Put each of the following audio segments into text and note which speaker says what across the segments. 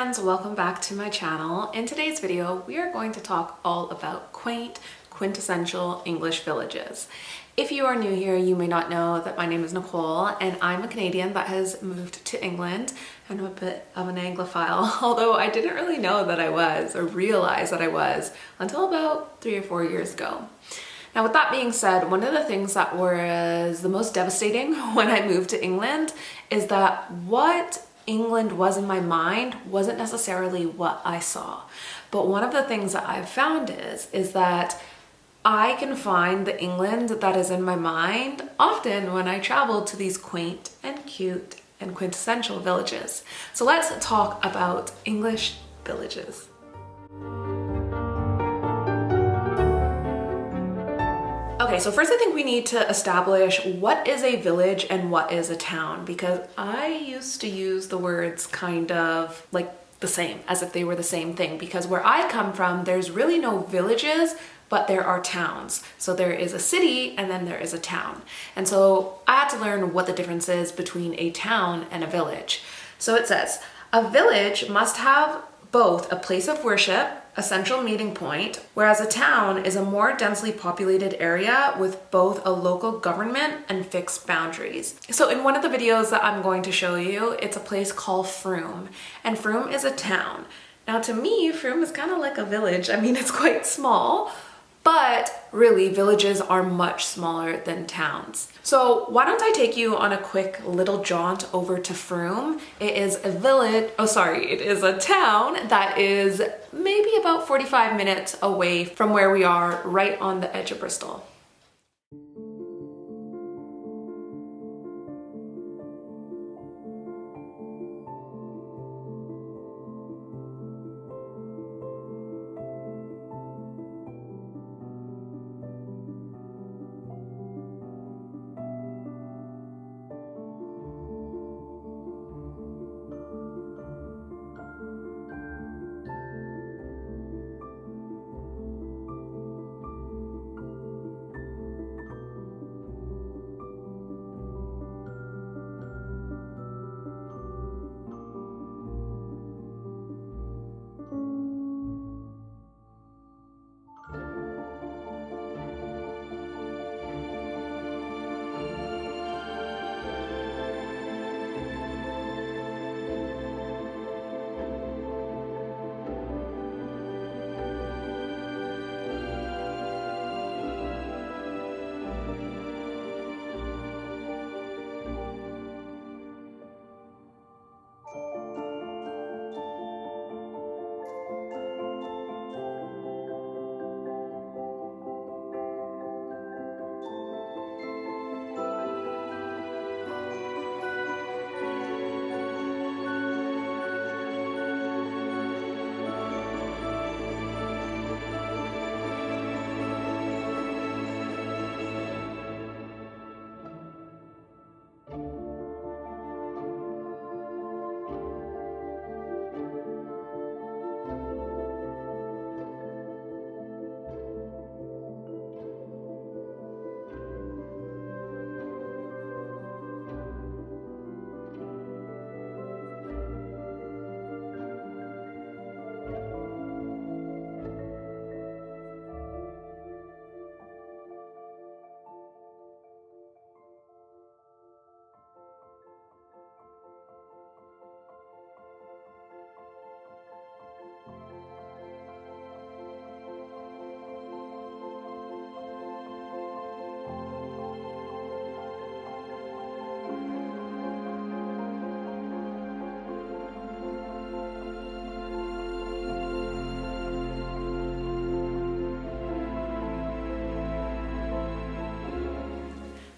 Speaker 1: friends, welcome back to my channel. In today's video, we are going to talk all about quaint, quintessential English villages. If you are new here, you may not know that my name is Nicole and I'm a Canadian that has moved to England and I'm a bit of an Anglophile, although I didn't really know that I was or realize that I was until about 3 or 4 years ago. Now, with that being said, one of the things that was the most devastating when I moved to England is that what England was in my mind wasn't necessarily what I saw. But one of the things that I've found is that I can find the England that is in my mind often when I travel to these quaint and cute and quintessential villages. So let's talk about English villages. Okay, so first I think we need to establish what is a village and what is a town, because I used to use the words kind of like the same, as if they were the same thing, because where I come from, there's really no villages, but there are towns. So there is a city and then there is a town. And so I had to learn what the difference is between a town and a village. So it says, a village must have both a place of worship, a central meeting point, whereas a town is a more densely populated area with both a local government and fixed boundaries. So in one of the videos that I'm going to show you, it's a place called Frome, and Frome is a town. Now to me, Frome is kind of like a village. I mean, it's quite small, but really villages are much smaller than towns. So why don't I take you on a quick little jaunt over to Frome. It is a village, it is a town that is maybe about 45 minutes away from where we are, right on the edge of Bristol.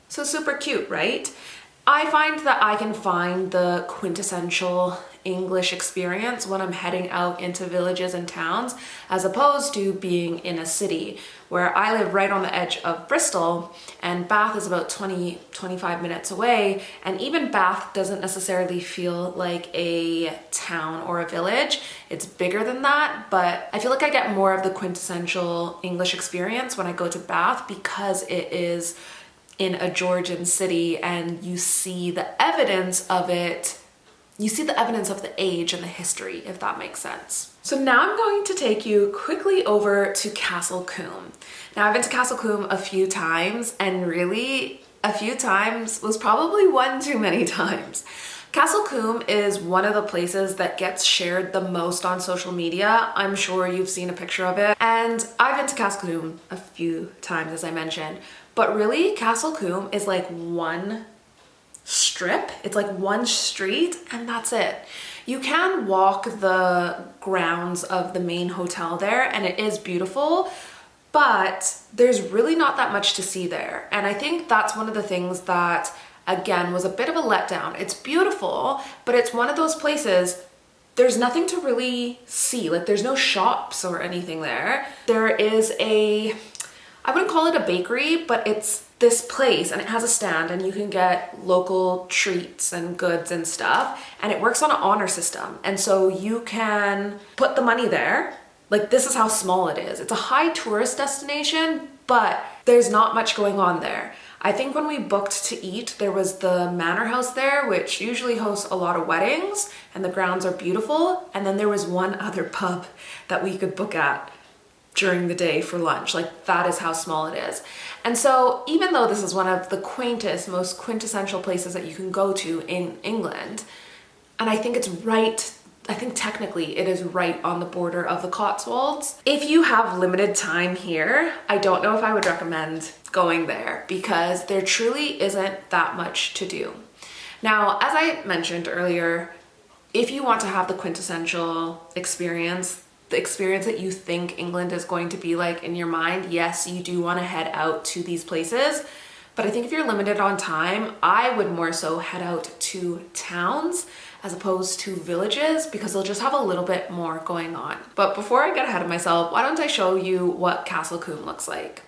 Speaker 1: So super cute, right? I find that I can find the quintessential English experience when I'm heading out into villages and towns, as opposed to being in a city, where I live right on the edge of Bristol and Bath is about 25 minutes away, and even Bath doesn't necessarily feel like a town or a village. It's bigger than that, but I feel like I get more of the quintessential English experience when I go to Bath because it is in a Georgian city and you see the evidence of it you see the evidence of the age and the history, if that makes sense. So now I'm going to take you quickly over to Castle Combe. Now I've been to Castle Combe a few times, and really a few times was probably one too many times. Castle Combe is one of the places that gets shared the most on social media. I'm sure you've seen a picture of it. And I've been to Castle Combe a few times, as I mentioned, but really Castle Combe is like one strip. It's like one street and that's it. You can walk the grounds of the main hotel there and it is beautiful, but there's really not that much to see there. And I think that's one of the things that, again, was a bit of a letdown. It's beautiful, but it's one of those places there's nothing to really see. Like there's no shops or anything there. There is I wouldn't call it a bakery, but it's this place and it has a stand and you can get local treats and goods and stuff, and it works on an honor system. And so you can put the money there. Like this is how small it is. It's a high tourist destination, but there's not much going on there. I think when we booked to eat, there was the Manor House there, which usually hosts a lot of weddings and the grounds are beautiful. And then there was one other pub that we could book at during the day for lunch. Like that is how small it is. And so even though this is one of the quaintest, most quintessential places that you can go to in England, and I think it's right, I think technically it is right on the border of the Cotswolds. If you have limited time here, I don't know if I would recommend going there because there truly isn't that much to do. Now, as I mentioned earlier, if you want to have the quintessential experience, the experience that you think England is going to be like in your mind, yes, you do want to head out to these places. But I think if you're limited on time, I would more so head out to towns as opposed to villages because they'll just have a little bit more going on. But before I get ahead of myself, why don't I show you what Castle Combe looks like?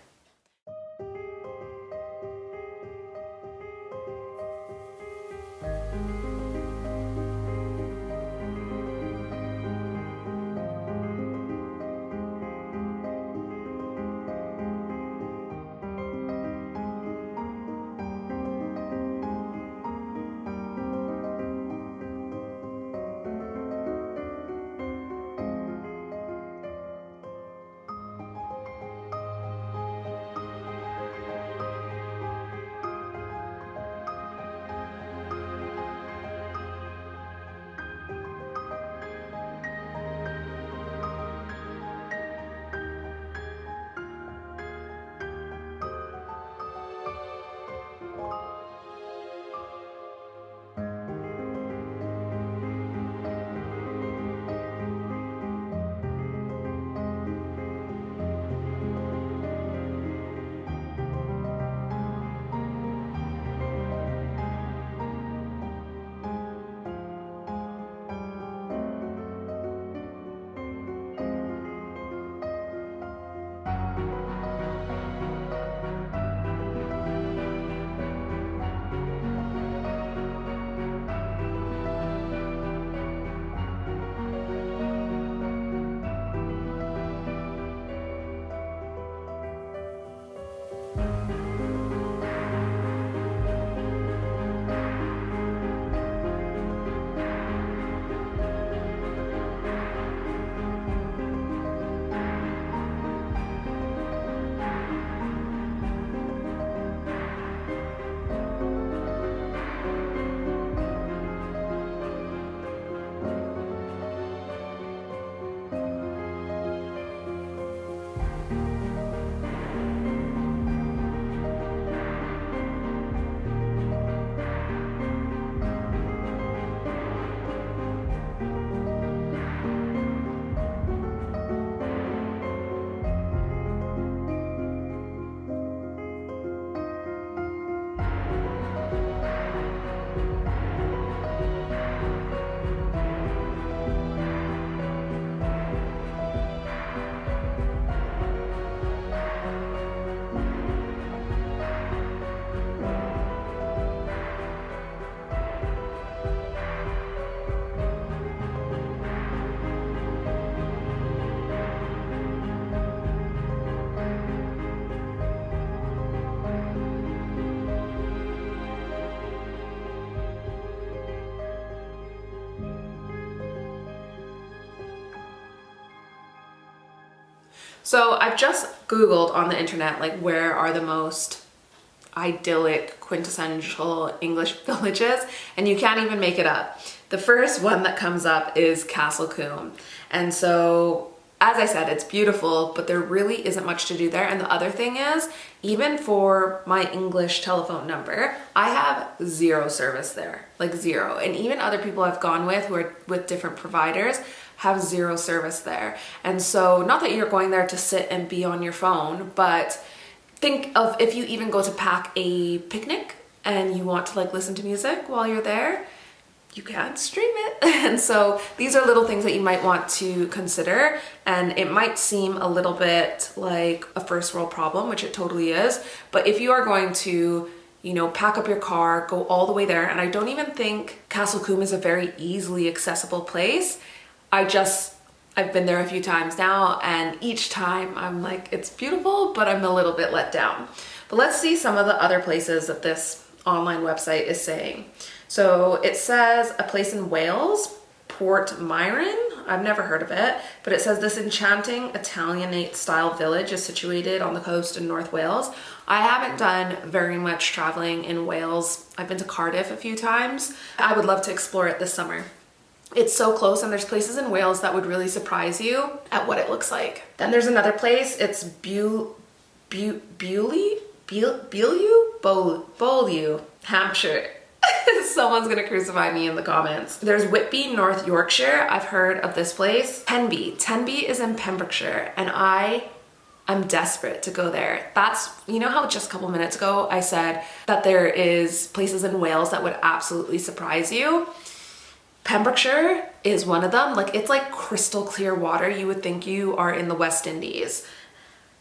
Speaker 1: So I've just Googled on the internet, like, where are the most idyllic, quintessential English villages, and you can't even make it up. The first one that comes up is Castle Coombe. And so, as I said, it's beautiful, but there really isn't much to do there. And the other thing is, even for my English telephone number, I have zero service there, like zero. And even other people I've gone with who are with different providers have zero service there. And so, not that you're going there to sit and be on your phone, but think of if you even go to pack a picnic and you want to like listen to music while you're there, you can't stream it. And so these are little things that you might want to consider, and it might seem a little bit like a first world problem, which it totally is. But if you are going to, you know, pack up your car, go all the way there, and I don't even think Castle Coombe is a very easily accessible place. I've been there a few times now, and each time I'm like, it's beautiful, but I'm a little bit let down. But let's see some of the other places that this online website is saying. So it says a place in Wales, Port Myron. I've never heard of it, but it says this enchanting Italianate style village is situated on the coast in North Wales. I haven't done very much traveling in Wales. I've been to Cardiff a few times. I would love to explore it this summer. It's so close, and there's places in Wales that would really surprise you at what it looks like. Then there's another place, it's Beaulieu, Hampshire. Someone's gonna crucify me in the comments. There's Whitby, North Yorkshire. I've heard of this place. Tenby is in Pembrokeshire, and I'm desperate to go there. That's, you know how just a couple minutes ago I said that there is places in Wales that would absolutely surprise you? Pembrokeshire is one of them. Like, it's like crystal clear water. You would think you are in the West Indies.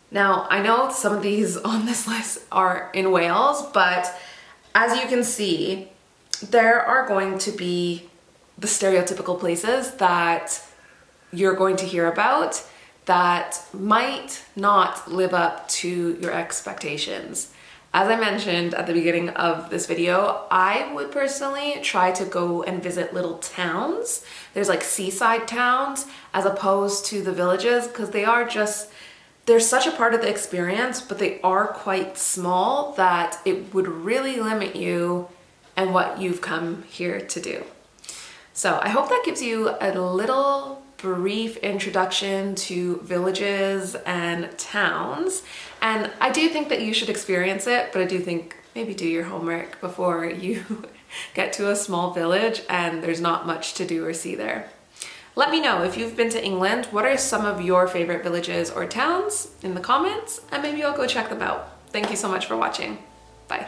Speaker 1: Now, I know some of these on this list are in Wales, but as you can see, there are going to be the stereotypical places that you're going to hear about that might not live up to your expectations. As I mentioned at the beginning of this video, I would personally try to go and visit little towns. There's like seaside towns as opposed to the villages, because they're such a part of the experience, but they are quite small that it would really limit you and what you've come here to do. So I hope that gives you a little brief introduction to villages and towns. And I do think that you should experience it, but I do think maybe do your homework before you get to a small village and there's not much to do or see there. Let me know if you've been to England, what are some of your favorite villages or towns in the comments, and maybe I'll go check them out. Thank you so much for watching. Bye.